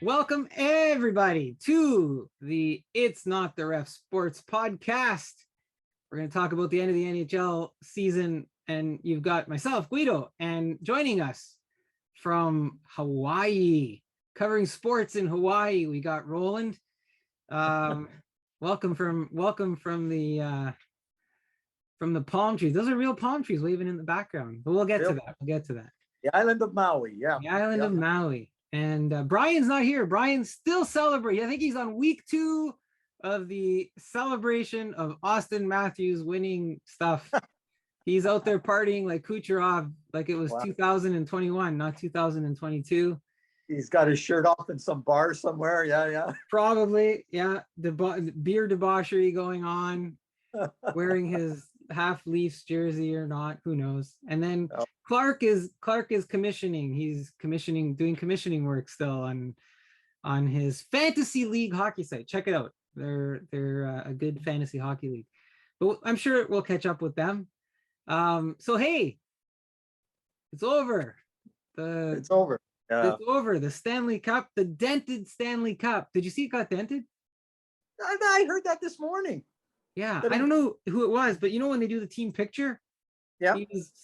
Welcome everybody to the It's Not the Ref Sports podcast. We're going to talk about the end of the NHL season, and you've got myself, Guido, and joining us from Hawaii, covering sports in Hawaii, we got Roland. Welcome from the palm trees. Those are real palm trees waving in the background, but we'll get to that. The island of Maui, yeah. The island of Maui. And Brian's not here. Brian's still celebrating. I think he's on week 2 of the celebration of Austin Matthews winning stuff. He's out there partying like Kucherov, like it was 2021, not 2022. He's got his shirt off in some bar somewhere. Yeah. Probably, yeah. Beer debauchery going on, wearing his half Leafs jersey or not, who knows. And then Clark is commissioning. He's doing commissioning work still on his fantasy league hockey site. Check it out. They're a good fantasy hockey league, but I'm sure we'll catch up with them. So hey, it's over. It's over. Yeah. It's over. The Stanley Cup, the dented Stanley Cup. Did you see it got dented? I heard that this morning. Yeah, I don't know who it was, but you know when they do the team picture? Yeah.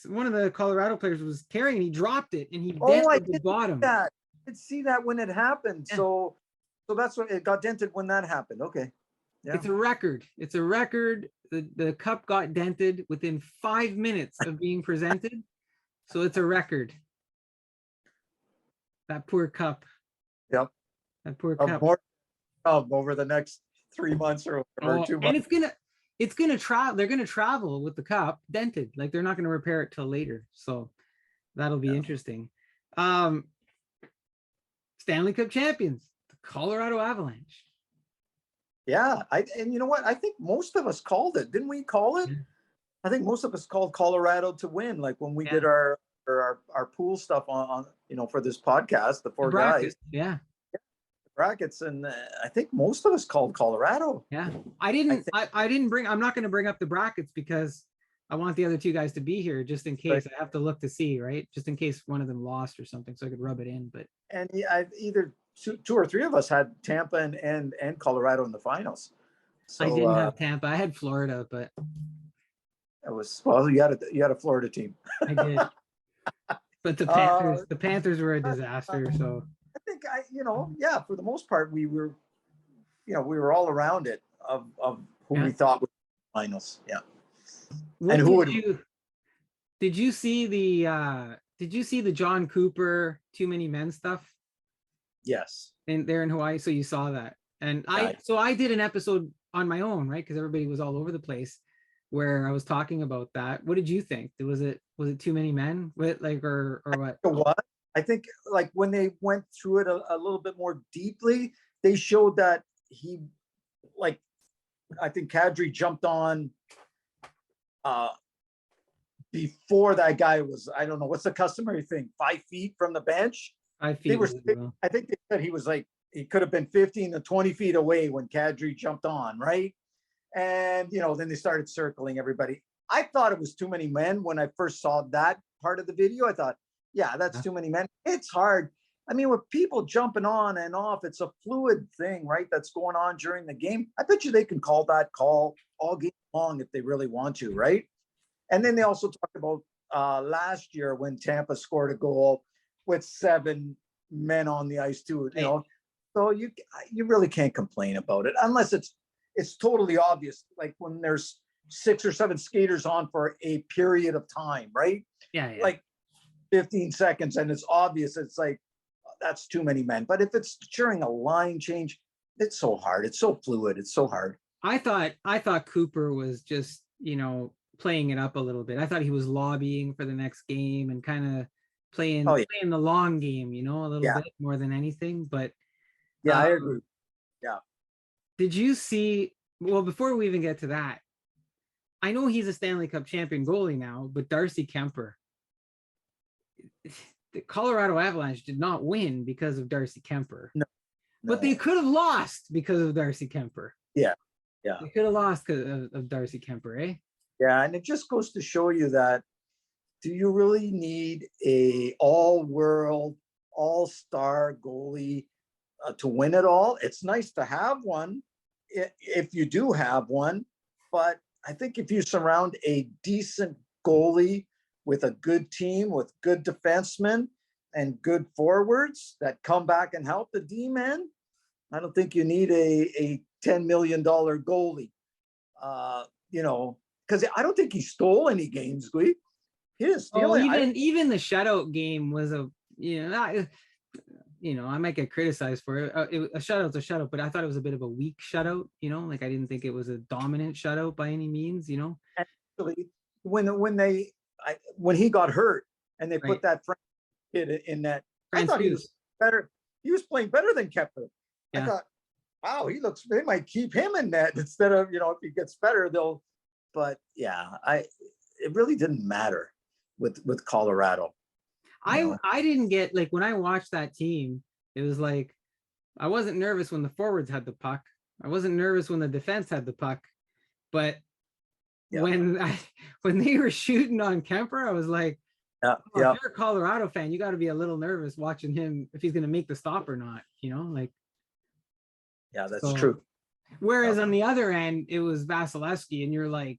One of the Colorado players was carrying, and he dropped it, and he dented the bottom. I did see that when it happened. Yeah. So that's when it got dented when that happened. Okay. Yeah. It's a record. It's a record. The cup got dented within 5 minutes of being presented. So it's a record. That poor cup. Yep. That poor cup. More over the next 3 months or 2 months. And it's gonna travel. They're gonna travel with the cup dented. Like they're not gonna repair it till later. So that'll be interesting. Stanley Cup champions, the Colorado Avalanche. Yeah, and you know what? I think most of us called it. Didn't we call it? Yeah. I think most of us called Colorado to win. Like when we did our pool stuff on for this podcast, the four guys. Yeah. Brackets, and I think most of us called Colorado. Yeah, I'm not going to bring up the brackets because I want the other two guys to be here just in case. I have to look to see, right? Just in case one of them lost or something, so I could rub it in. But I've either two or three of us had Tampa and Colorado in the finals. So, I didn't have Tampa. I had Florida, but it was you had a Florida team. I did, but the Panthers were a disaster. So. I think for the most part, we were all around it of who we thought would be finals. Yeah. Did you see the Jon Cooper too many men stuff? Yes. And they're in Hawaii, so you saw that. And I did an episode on my own, right? Because everybody was all over the place where I was talking about that. What did you think? Was it too many men with or what? What? I think like when they went through it a little bit more deeply, they showed that I think Kadri jumped on before that guy was, I don't know, what's the customary thing, 5 feet from the bench? 5 feet. I think they said he could have been 15 to 20 feet away when Kadri jumped on, right? And, then they started circling everybody. I thought it was too many men when I first saw that part of the video. I thought, yeah, that's too many men. It's hard. I mean, with people jumping on and off, it's a fluid thing, right? That's going on during the game. I bet you they can call that call all game long if they really want to, right? And then they also talked about last year when Tampa scored a goal with 7 men on the ice too, So you really can't complain about it unless it's totally obvious, like when there's 6 or 7 skaters on for a period of time, right? Yeah. Like 15 seconds, and it's obvious. It's like that's too many men. But if it's during a line change, it's so hard. It's so fluid. It's so hard. I thought Cooper was just playing it up a little bit. I thought he was lobbying for the next game and kind of playing the long game, a little bit more than anything. But yeah, I agree. Yeah. Did you see? Well, before we even get to that, I know he's a Stanley Cup champion goalie now, but Darcy Kuemper. the Colorado Avalanche did not win because of Darcy Kuemper. No, but they could have lost because of Darcy Kuemper. Yeah. They could have lost because of Darcy Kuemper, eh? Yeah, and it just goes to show you that, do you really need a all-world, all-star goalie to win it all? It's nice to have one if you do have one, but I think if you surround a decent goalie with a good team, with good defensemen and good forwards that come back and help the D-men, I don't think you need a $10 million goalie. Because I don't think he stole any games, Glee. He didn't steal even the shutout game was I might get criticized for it. A shutout's a shutout, but I thought it was a bit of a weak shutout. Like I didn't think it was a dominant shutout by any means. Actually, when he got hurt and they put that kid in that, I thought he was better. He was playing better than Kuemper. Yeah. I thought, wow, they might keep him in net instead of, if he gets better, they'll. But yeah, it really didn't matter with Colorado. I didn't get, like, when I watched that team, it was like, I wasn't nervous when the forwards had the puck. I wasn't nervous when the defense had the puck, but when they were shooting on Kuemper, I was like, if you're a Colorado fan, you got to be a little nervous watching him if he's going to make the stop or not. Yeah, that's true. Whereas on the other end, it was Vasilevsky, and you're like,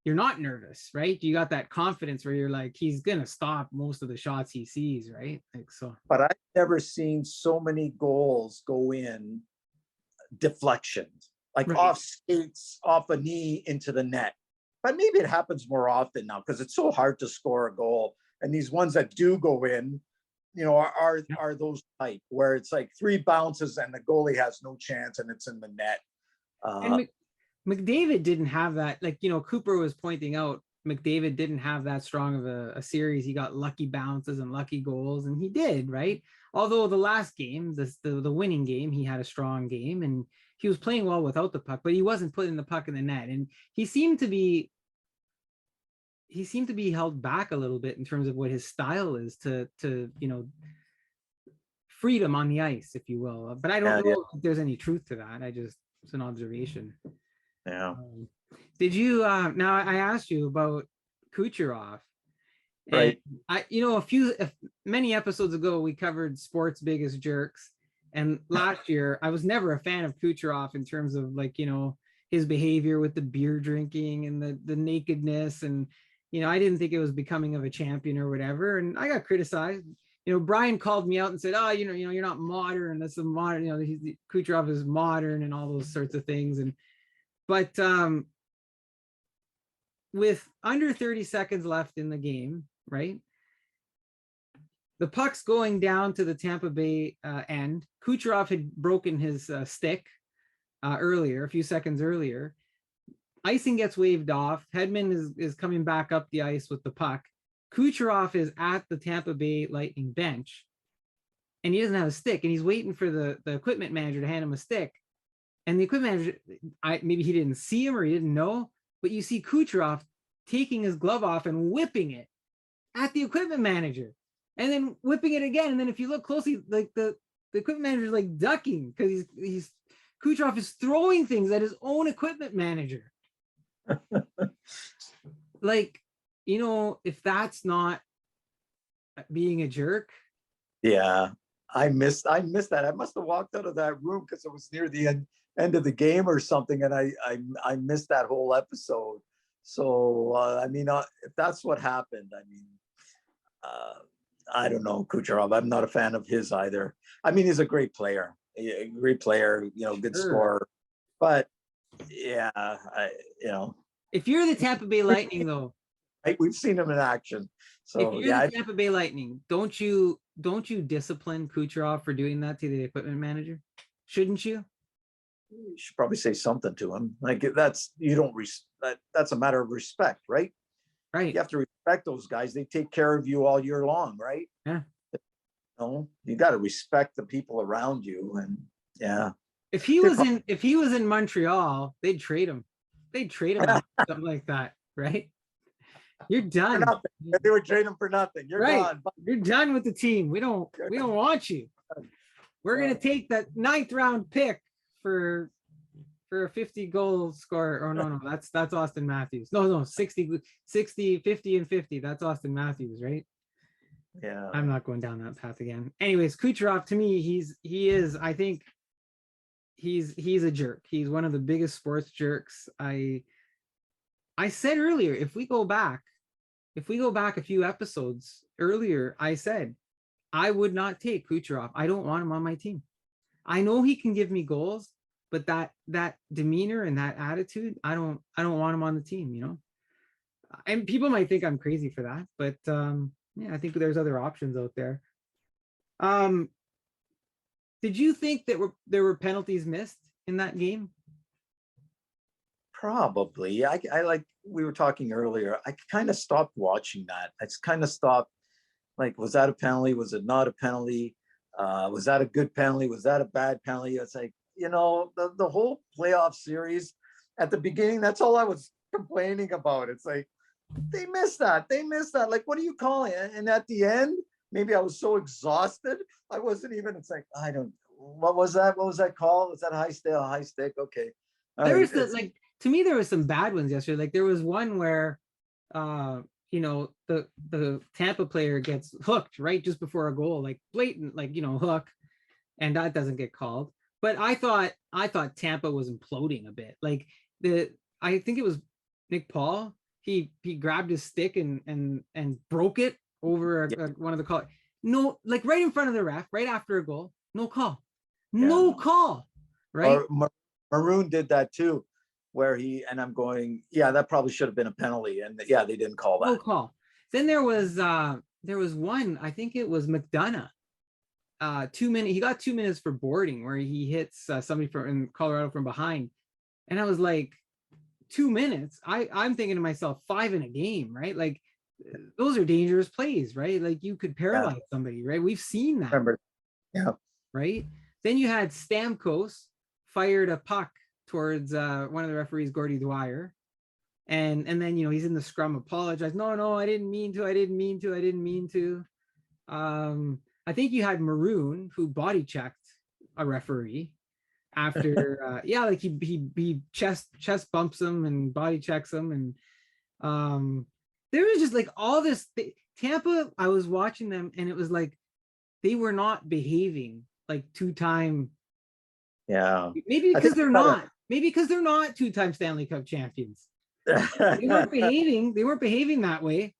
you're not nervous, right? You got that confidence where you're like, he's gonna stop most of the shots he sees, right? Like so. But I've never seen so many goals go in deflections, like off skates, off a knee into the net. But maybe it happens more often now because it's so hard to score a goal. And these ones that do go in, are those type where it's like 3 bounces and the goalie has no chance and it's in the net. And McDavid didn't have that. Like, Cooper was pointing out, McDavid didn't have that strong of a series. He got lucky bounces and lucky goals, and he did, right? Although the last game, the winning game, he had a strong game and he was playing well without the puck, but he wasn't putting the puck in the net. And he seemed to be held back a little bit in terms of what his style is to freedom on the ice, if you will. But I don't know if there's any truth to that. It's an observation. Yeah. Did you now I asked you about Kucherov, right? Many episodes ago we covered sports biggest jerks, and last year I was never a fan of Kucherov in terms of his behavior with the beer drinking and the nakedness, and I didn't think it was becoming of a champion or whatever, and I got criticized. Brian called me out and said, you're not modern. That's the modern, Kucherov is modern and all those sorts of things. But with under 30 seconds left in the game, right? The puck's going down to the Tampa Bay end. Kucherov had broken his stick a few seconds earlier. Icing gets waved off. Hedman is coming back up the ice with the puck. Kucherov is at the Tampa Bay Lightning bench, and he doesn't have a stick, and he's waiting for the equipment manager to hand him a stick. And the equipment manager, maybe he didn't see him or he didn't know, but you see Kucherov taking his glove off and whipping it at the equipment manager, and then whipping it again. And then if you look closely, like the equipment manager is like ducking because Kucherov is throwing things at his own equipment manager. Like, if that's not being a jerk. Yeah, I missed that. I must have walked out of that room because it was near the end of the game or something, and I missed that whole episode. So if that's what happened, I don't know, Kucherov. I'm not a fan of his either. He's a great player, good scorer, but yeah, if you're the Tampa Bay Lightning, though, right, we've seen him in action. So if you're the Tampa Bay Lightning, don't you discipline Kucherov for doing that to the equipment manager? Shouldn't you? You should probably say something to him. Like that's a matter of respect, right? Right. You have to respect those guys. They take care of you all year long, right? Yeah. You got to respect the people around you, and yeah. If he was in Montreal, they'd trade him. They'd trade him something like that, right? You're For done. nothing. They would trade him for nothing. You're Right. gone. You're done with the team. We don't want you. We're gonna take that 9th round pick for a 50 goal scorer. Oh no, that's Austin Matthews. No, 60, 50 and 50. That's Austin Matthews, right? Yeah. I'm not going down that path again. Anyways, Kucherov, to me, he is, I think he's a jerk. He's one of the biggest sports jerks. I said earlier, if we go back a few episodes earlier, I said I would not take Kucherov. I don't want him on my team. I know he can give me goals, but that demeanor and that attitude, I don't want him on the team, you know. And people might think I'm crazy for that, but yeah, I think there's other options out there. Did you think that there were penalties missed in that game? Probably. I like we were talking earlier. I kind of stopped watching that. I just kind of stopped. Like, was that a penalty? Was it not a penalty? Was that a good penalty? Was that a bad penalty? It's like, you know, the whole playoff series at the beginning, that's all I was complaining about. It's like, they missed that. They missed that. like, what do you call it? And at the end, maybe I was so exhausted, I wasn't even, it's like, what was that? What was that call? Was that a high stick? Okay. There was like, to me, there was some bad ones yesterday. Like, there was one where, you know, the Tampa player gets hooked right just before a goal, like blatant, like, you know, hook, and that doesn't get called. But I thought Tampa was imploding a bit. Like, I think it was Nick Paul. He grabbed his stick and broke it over one of the call. No, like right in front of the ref, right after a goal. No call. No call. Right. Maroon did that too, where I'm going, yeah, that probably should have been a penalty. And yeah, they didn't call that. No call. Then there was one, I think it was McDonough. 2 minutes, he got 2 minutes for boarding where he hits somebody in Colorado from behind. And I was like, 2 minutes. I'm thinking to myself, 5 in a game, right? Like, those are dangerous plays, right? Like, you could paralyze somebody, right? We've seen that. Remember. Yeah. Right. Then you had Stamkos fired a puck towards one of the referees, Gordy Dwyer. And then, you know, he's in the scrum, apologized. No, I didn't mean to. I think you had Maroon, who body checked a referee after like he chest bumps him and body checks him. And there was just like all this Tampa, I was watching them and it was like they were not behaving like two-time. Yeah. Maybe because they're not 2-time Stanley Cup champions. They weren't behaving that way.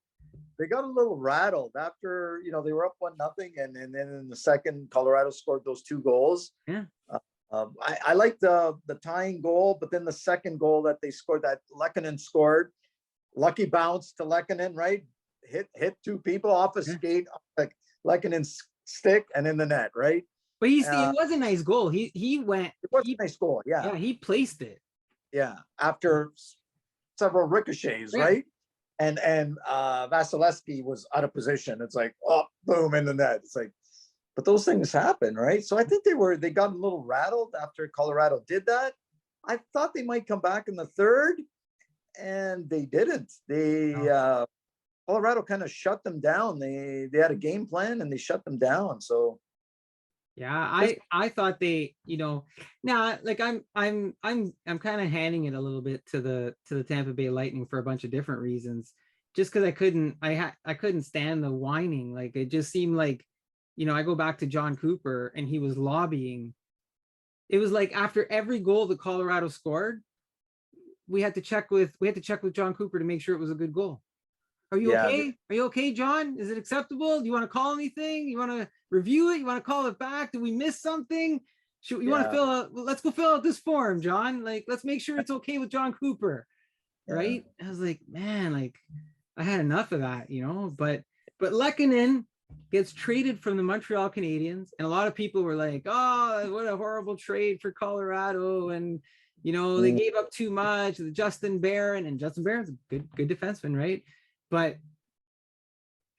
They got a little rattled after, you know, they were up 1-0, and then in the second, Colorado scored those 2 goals. Yeah. I like the tying goal, but then the second goal that they scored, that Lehkonen scored, lucky bounce to Lehkonen, right? Hit 2 people off a skate, like Lehkonen's stick and in the net, right? But it was a nice goal. He went. It was a nice goal, yeah. Yeah, he placed it. Yeah, after several ricochets, right? And Vasilevsky was out of position. It's like, oh, boom, in the net. It's like, but those things happen, right? So I think they got a little rattled after Colorado did that. I thought they might come back in the third, and they didn't. Colorado kind of shut them down. They had a game plan and they shut them down. So yeah, I thought they, you know, now like I'm kind of handing it a little bit to the Tampa Bay Lightning for a bunch of different reasons. Just because I couldn't stand the whining. Like, it just seemed like, you know, I go back to Jon Cooper and he was lobbying. It was like after every goal that Colorado scored, we had to check with Jon Cooper to make sure it was a good goal. Are you okay? Are you okay, John? Is it acceptable? Do you want to call anything? You want to review it? You want to call it back? Did we miss something? Want to fill out? Let's go fill out this form, John. Like, let's make sure it's okay with Jon Cooper, right? I was like, man, like, I had enough of that, you know. But Lehkonen gets traded from the Montreal Canadiens, and a lot of people were like, oh, what a horrible trade for Colorado, and you know, they gave up too much. Justin Barron's a good defenseman, right? But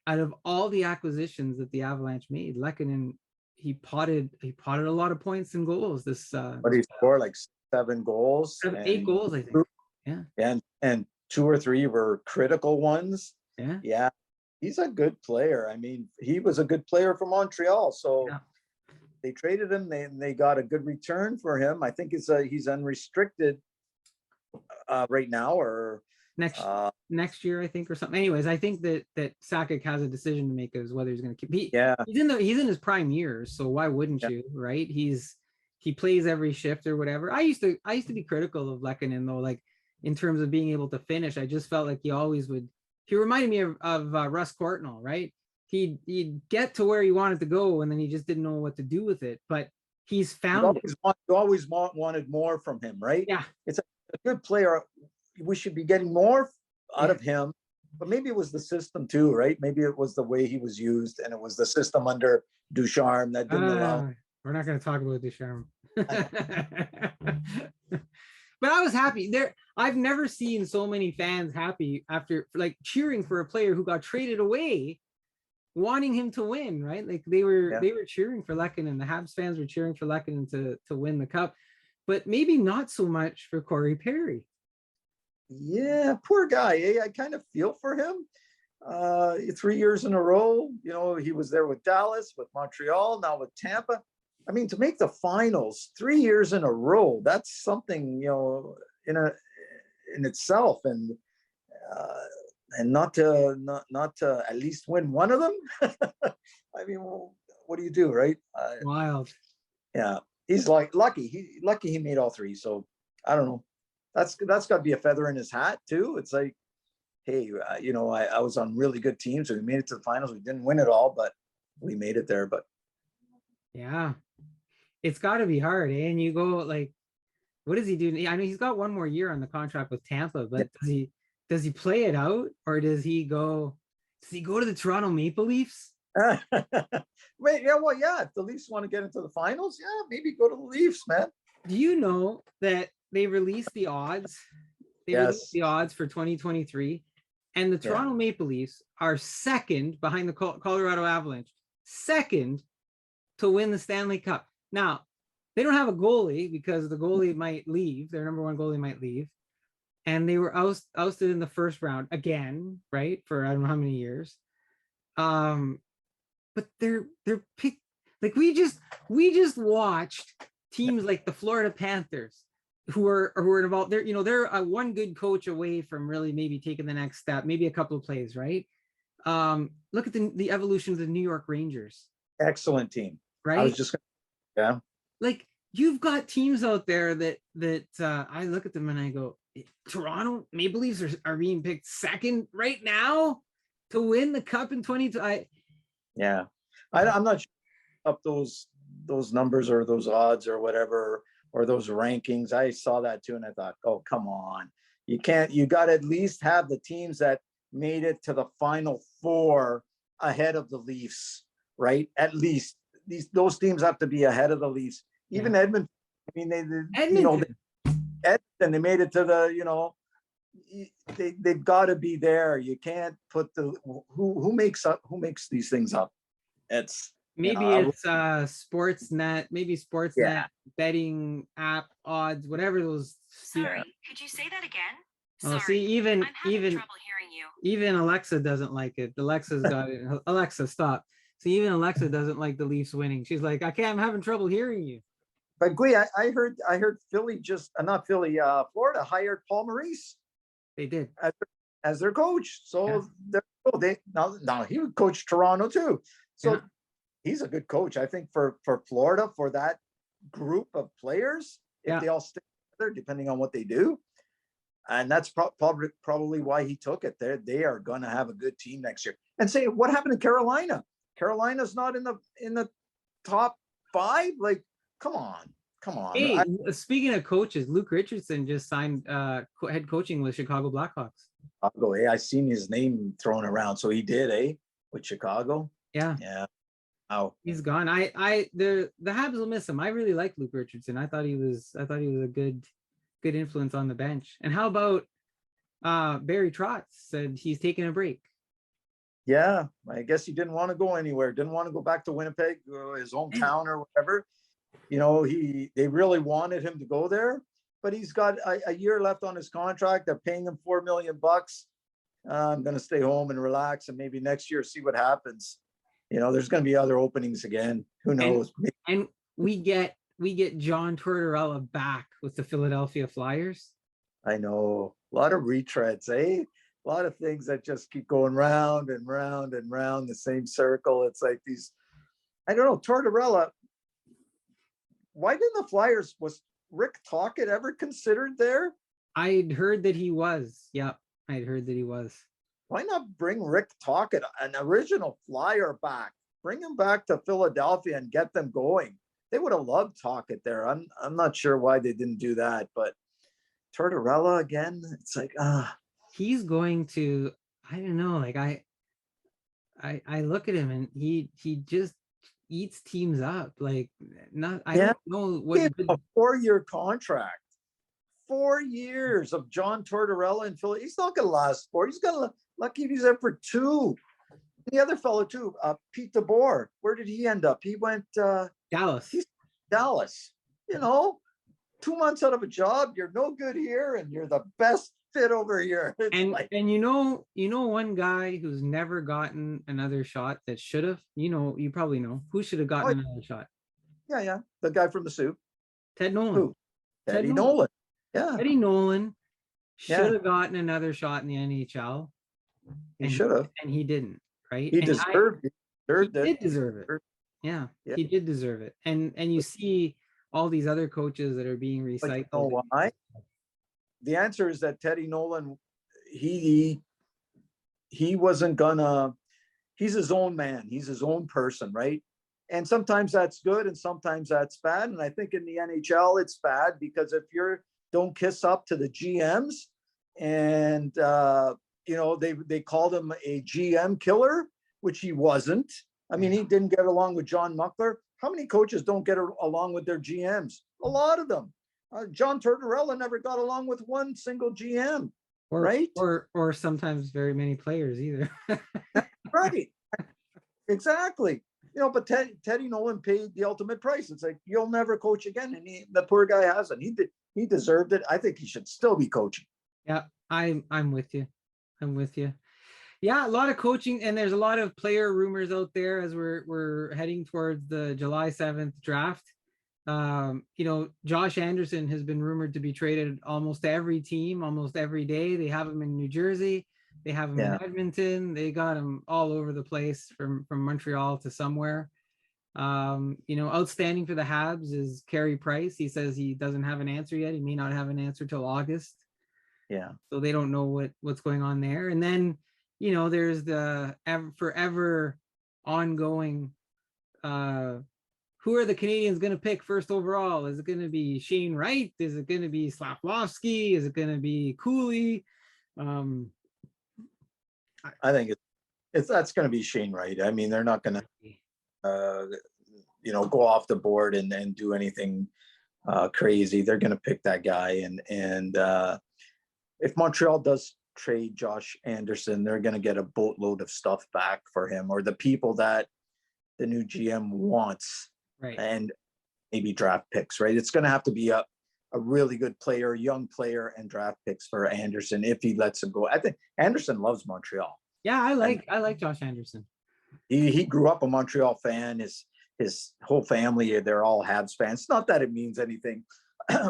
out of all the acquisitions that the Avalanche made, Lehkonen, he potted a lot of points and goals. But he scored like 7 goals, 8 goals, I think. Yeah. And 2 or 3 were critical ones. Yeah. Yeah. He's a good player. I mean, he was a good player for Montreal. So they traded him. They got a good return for him. I think he's unrestricted right now, or next year, I think, or something. Anyways, I think that Sakic has a decision to make as whether he's going to keep. He's in his prime years, so why wouldn't you, right? He plays every shift or whatever. I used to be critical of Lehkonen though, like in terms of being able to finish. I just felt like he always would. He reminded me of Russ Courtnall, right? He'd get to where he wanted to go, and then he just didn't know what to do with it. But he's found you always wanted more from him, right? Yeah, it's a good player. We should be getting more out of him, but maybe it was the system too, right? Maybe it was the way he was used, and it was the system under Ducharme that didn't allow. We're not going to talk about Ducharme. But I was happy there. I've never seen so many fans happy after, like, cheering for a player who got traded away, wanting him to win, right? Like they were cheering for Lehkonen. The Habs fans were cheering for Lehkonen to win the cup, but maybe not so much for Corey Perry. Yeah, poor guy. I kind of feel for him. 3 years in a row, he was there with Dallas, with Montreal, now with Tampa. I mean, to make the finals 3 years in a row, that's something, in itself, and not to at least win one of them. I mean, well, what do you do, right? Wild. Yeah, he's like lucky he made all 3. So I don't know. That's got to be a feather in his hat too. It's like, hey, I was on really good teams, so we made it to the finals. We didn't win it all, but we made it there. But yeah, it's got to be hard, eh? And you go like, what does he do? I mean, he's got one more year on the contract with Tampa, but does he play it out, or does he go to the Toronto Maple Leafs? Wait, if the Leafs want to get into the finals, maybe go to the Leafs, man. Do you know that they released the odds? Released the odds for 2023, and the Toronto Maple Leafs are second behind the Colorado Avalanche, second to win the Stanley Cup. Now, they don't have a goalie because the goalie might leave. Their number one goalie might leave. And they were ousted in the first round again, right? For I don't know how many years. But they're picked. Like we just watched teams like the Florida Panthers who are involved. They're one good coach away from really maybe taking the next step, maybe a couple of plays, right? Look at the evolution of the New York Rangers. Excellent team. Right? I was just like you've got teams out there that I look at them and I go, Toronto Maple Leafs are being picked second right now to win the cup in 2020. I'm not sure up those numbers or those odds or whatever, or those rankings. I saw that too, and I thought, oh, come on. You got to at least have the teams that made it to the Final Four ahead of the Leafs, right? At least those teams have to be ahead of the Leafs. Even Edmonton. I mean, Edmonton, they made it to the, they've got to be there. You can't put who makes these things up. It's maybe it's Sportsnet, betting app odds, whatever those. Sorry, could you say that again? Oh, see, even I'm having trouble hearing you. Even Alexa doesn't like it. Alexa's got it. Alexa, stop. See, even Alexa doesn't like the Leafs winning. She's like, I'm having trouble hearing you. But Gui, I heard Philly not Philly, Florida hired Paul Maurice. They did as their coach. So now he would coach Toronto too. So he's a good coach. I think for Florida, for that group of players, if they all stick together, depending on what they do. And that's probably why he took it. They are going to have a good team next year. And say, what happened to Carolina? Carolina's not in the top 5. Like, come on. Hey, speaking of coaches, Luke Richardson just signed head coaching with Chicago Blackhawks. I seen his name thrown around. So he did, with Chicago. Yeah. Oh, he's gone. The Habs will miss him. I really like Luke Richardson. I thought he was a good influence on the bench. And how about Barry Trotz said he's taking a break? Yeah, I guess he didn't want to go anywhere. Didn't want to go back to Winnipeg, his hometown or whatever. They really wanted him to go there, but he's got a year left on his contract. They're paying him $4 million. I'm going to stay home and relax, and maybe next year see what happens. You know, there's going to be other openings again. Who knows? And we get John Tortorella back with the Philadelphia Flyers. I know, a lot of retreads, eh? A lot of things that just keep going round and round and round the same circle. It's like these, I don't know, Tortorella. Why didn't the Flyers, was Rick Tocchet ever considered there? I'd heard that he was. Yeah, I'd heard that he was. Why not bring Rick Tocchet, an original Flyer, back? Bring him back to Philadelphia and get them going. They would have loved Tocchet there. I'm not sure why they didn't do that, but Tortorella again, it's like, he's going to, I don't know, like I look at him and he just eats teams up. Like, not, I don't know what a 4-year contract. 4 years of John Tortorella in Philly. He's not gonna last 4. He's gonna lucky if he's there for 2. The other fellow too, Pete DeBoer. Where did he end up? He went Dallas. He's Dallas. You know, 2 months out of a job, you're no good here, and you're the best fit over here. And you know one guy who's never gotten another shot that should have. You probably know who should have gotten another shot. Yeah, the guy from the soup. Ted Nolan. Who? Teddy Nolan. Yeah. Eddie Nolan should have gotten another shot in the NHL. He should have, and he didn't. Right? He deserved it. He did deserve it. Yeah, he did deserve it. And you see all these other coaches that are being recycled. You know why? The answer is that Teddy Nolan, he wasn't gonna. He's his own man. He's his own person, right? And sometimes that's good, and sometimes that's bad. And I think in the NHL, it's bad because if you don't kiss up to the GMs, and they called him a GM killer, which he wasn't. I mean, he didn't get along with John Muckler. How many coaches don't get along with their GMs? A lot of them. John Tortorella never got along with one single GM, right? Or sometimes very many players either. Right. Exactly. But Teddy Nolan paid the ultimate price. It's like, you'll never coach again. And the poor guy hasn't. He deserved it. I think he should still be coaching. Yeah, I'm with you. I'm with you. Yeah, a lot of coaching, and there's a lot of player rumors out there as we're heading towards the July 7th draft. Josh Anderson has been rumored to be traded almost to every team, almost every day. They have him in New Jersey. They have him in Edmonton. They got him all over the place from Montreal to somewhere. Outstanding for the Habs is Carey Price. He says he doesn't have an answer yet. He may not have an answer till August. Yeah. So they don't know what's going on there. And then, there's the forever ongoing, who are the Canadians going to pick first overall? Is it going to be Shane Wright? Is it going to be Slafkovsky? Is it going to be Cooley? I think that's going to be Shane Wright. I mean, they're not going to, go off the board and do anything crazy. They're going to pick that guy. And if Montreal does trade Josh Anderson, they're going to get a boatload of stuff back for him, or the people that the new GM wants, right? And maybe draft picks, right? It's going to have to be a really good player, young player, and draft picks for Anderson if he lets him go. I think Anderson loves Montreal. Yeah, I like Josh Anderson. He grew up a Montreal fan. His whole family, they're all Habs fans. Not that it means anything,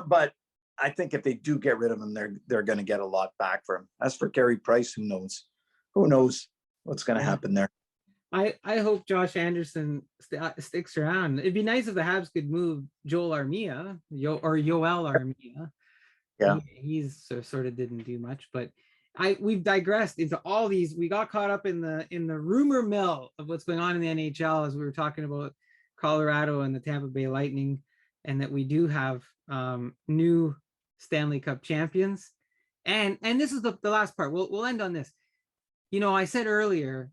but I think if they do get rid of him, they're going to get a lot back for him. As for Carey Price, who knows? Who knows what's going to happen there? I hope Josh Anderson sticks around. It'd be nice if the Habs could move Joel Armia or Yoel Armia. Yeah, he's sort of didn't do much, but we've digressed into all these. We got caught up in the rumor mill of what's going on in the NHL as we were talking about Colorado and the Tampa Bay Lightning, and that we do have new Stanley Cup champions. And this is the last part. We'll end on this. I said earlier,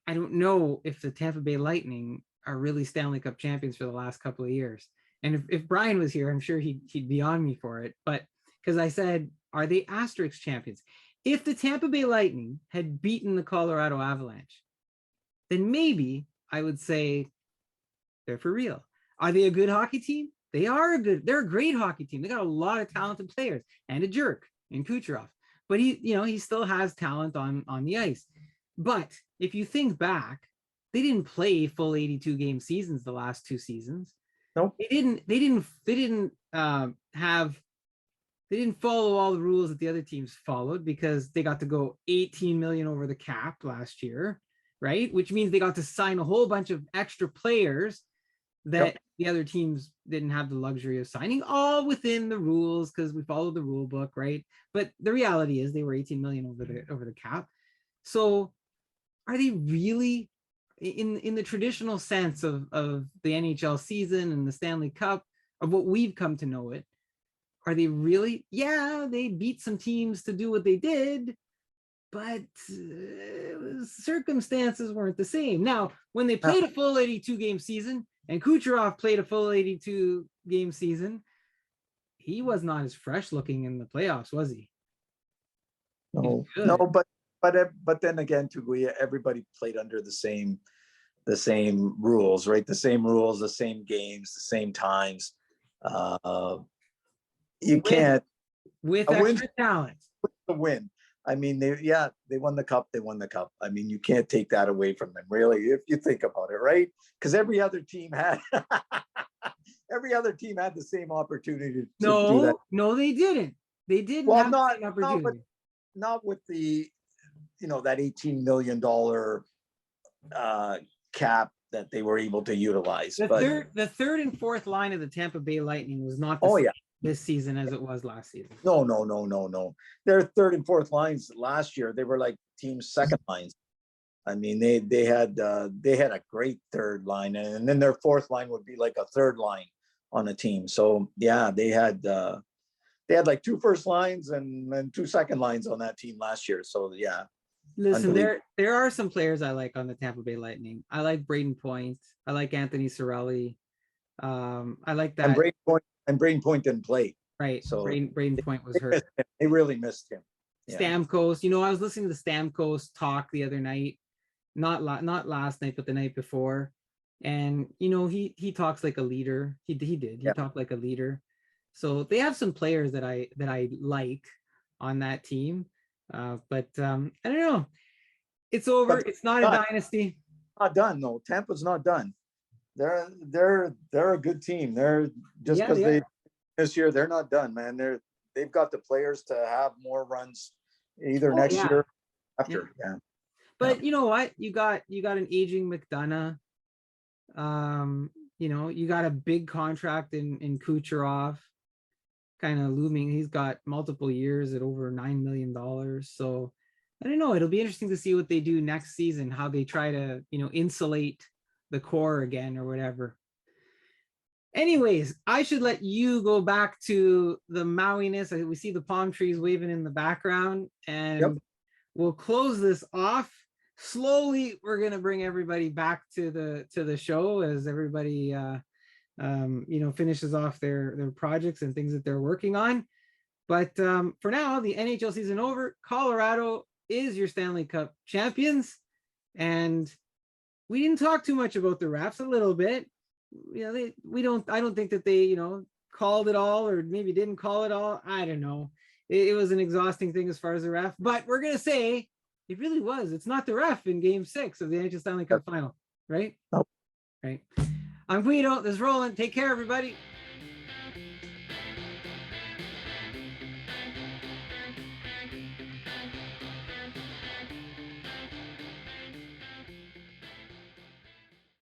I don't know if the Tampa Bay Lightning are really Stanley Cup champions for the last couple of years. And if Brian was here, I'm sure he'd be on me for it. But because I said, are they Asterisk champions? If the Tampa Bay Lightning had beaten the Colorado Avalanche, then maybe I would say they're for real. Are they a good hockey team? they're a great hockey team. They got a lot of talented players and a jerk in Kucherov, but he still has talent on the ice. But if you think back, they didn't play full 82 game seasons the last 2 seasons. Nope. They didn't follow all the rules that the other teams followed, because they got to go 18 million over the cap last year, right? Which means they got to sign a whole bunch of extra players that the other teams didn't have the luxury of signing, all within the rules, because we followed the rule book, right? But the reality is they were 18 million over the cap. So are they really, in the traditional sense of the NHL season and the Stanley Cup, of what we've come to know it, are they really? Yeah, they beat some teams to do what they did, but circumstances weren't the same. Now, when they played a full 82 game season and Kucherov played a full 82 game season, he was not as fresh looking in the playoffs, was he? No, but then again, too, everybody played under the same rules, right? The same rules, the same games, the same times. You can't with extra talent. The win. I mean, they won the cup. They won the cup. I mean, you can't take that away from them, really, if you think about it, right? Because every other team had the same opportunity to do that. No, they didn't. They didn't have the same opportunity. Not with the, that $18 million cap that they were able to utilize. The third and fourth line of the Tampa Bay Lightning was not the same this season as it was last season. No. Their third and fourth lines last year, they were like team's second lines. I mean, they had a great third line, and then their fourth line would be like a third line on a team. So yeah, they had like 2 first lines and 2 second lines on that team last year. So yeah. Listen, there are some players I like on the Tampa Bay Lightning. I like Braden Point. I like Anthony Cirelli. I like that. And Braden Point didn't play. Right. So Braden Point was hurt. They really missed him. Yeah. Stamkos. I was listening to Stamkos talk the other night, not last night, but the night before. And he talks like a leader. He did. He talked like a leader. So they have some players that I like on that team. But I don't know. It's over. It's not a dynasty. Not done. No, Tampa's not done. They're a good team. They're just because they this year they're not done, man. They've got the players to have more runs either next year or after. Yeah. But you know what? You got an aging McDonough. You got a big contract in Kucherov kind of looming. He's got multiple years at over $9 million. So I don't know. It'll be interesting to see what they do next season, how they try to, insulate the core again or whatever. Anyways, I should let you go back to the Mauiness. We see the palm trees waving in the background, and we'll close this off. Slowly, we're going to bring everybody back to the show as everybody finishes off their projects and things that they're working on. But for now, the NHL season over. Colorado is your Stanley Cup champions, and we didn't talk too much about the refs. A little bit, I don't think that they called it all, or maybe didn't call it all. I don't know. It was an exhausting thing as far as the ref, but we're gonna say it really was. It's not the ref in Game 6 of the NHL Stanley Cup final, right? Nope. Right. I'm Guido. This is Roland. Take care, everybody.